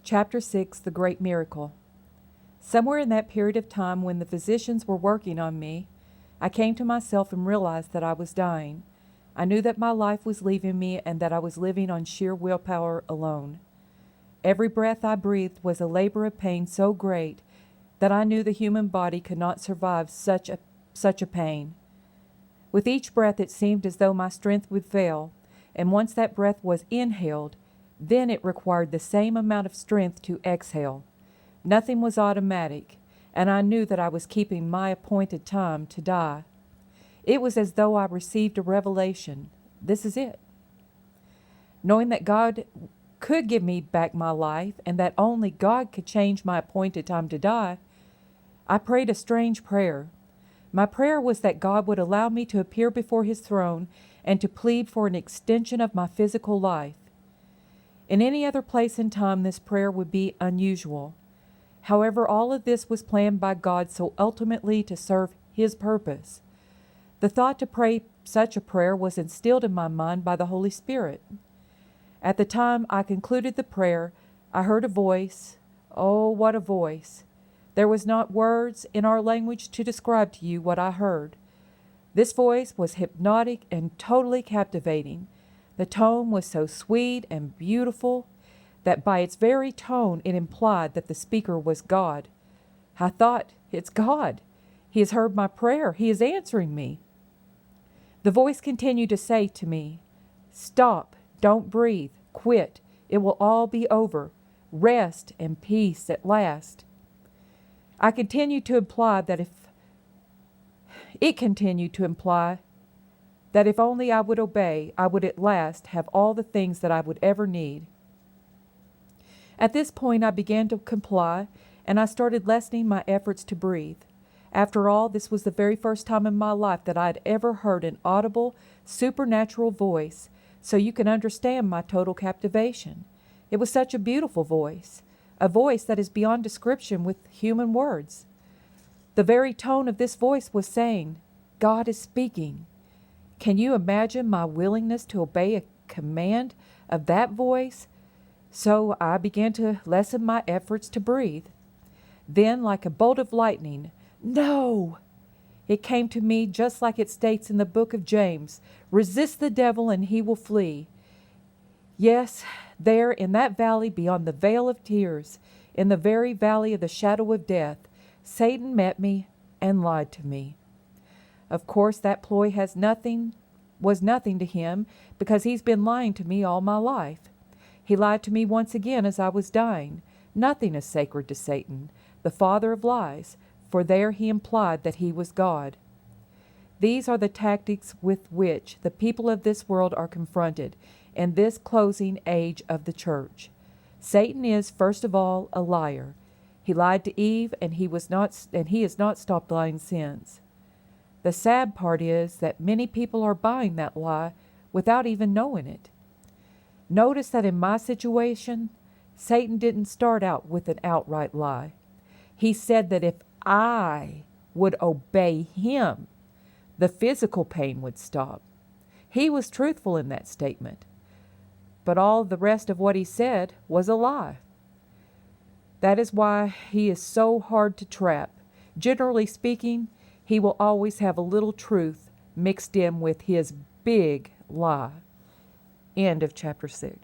Chapter 6, The Great Miracle. Somewhere in that period of time when the physicians were working on me, I came to myself and realized that I was dying. I knew that my life was leaving me and that I was living on sheer willpower alone. Every breath I breathed was a labor of pain so great that I knew the human body could not survive such a pain. With each breath it seemed as though my strength would fail, and once that breath was inhaled, then it required the same amount of strength to exhale. Nothing was automatic, and I knew that I was keeping my appointed time to die. It was as though I received a revelation. This is it. Knowing that God could give me back my life and that only God could change my appointed time to die, I prayed a strange prayer. My prayer was that God would allow me to appear before His throne and to plead for an extension of my physical life. In any other place and time, this prayer would be unusual. However, all of this was planned by God so ultimately to serve His purpose. The thought to pray such a prayer was instilled in my mind by the Holy Spirit. At the time I concluded the prayer, I heard a voice. Oh, what a voice! There was not words in our language to describe to you what I heard. This voice was hypnotic and totally captivating. The tone was so sweet and beautiful that by its very tone it implied that the speaker was God. I thought, it's God. He has heard my prayer. He is answering me. The voice continued to say to me, "Stop, don't breathe, quit. It will all be over. Rest and peace at last." It continued to imply that if only I would obey, I would at last have all the things that I would ever need. At this point, I began to comply, and I started lessening my efforts to breathe. After all, this was the very first time in my life that I had ever heard an audible, supernatural voice, so you can understand my total captivation. It was such a beautiful voice, a voice that is beyond description with human words. The very tone of this voice was saying, "God is speaking." Can you imagine my willingness to obey a command of that voice? So I began to lessen my efforts to breathe. Then, like a bolt of lightning, "No!" It came to me just like it states in the book of James, "Resist the devil and he will flee." Yes, there in that valley beyond the vale of tears, in the very valley of the shadow of death, Satan met me and lied to me. Of course, that ploy was nothing to him because he's been lying to me all my life. He lied to me once again as I was dying. Nothing is sacred to Satan, the father of lies, for there he implied that he was God. These are the tactics with which the people of this world are confronted in this closing age of the church. Satan is, first of all, a liar. He lied to Eve, and he has not stopped lying since. The sad part is that many people are buying that lie without even knowing it. Notice that in my situation, Satan didn't start out with an outright lie. He said that if I would obey him, the physical pain would stop. He was truthful in that statement, but all the rest of what he said was a lie. That is why he is so hard to trap. Generally speaking, he will always have a little truth mixed in with his big lie. End of chapter 6.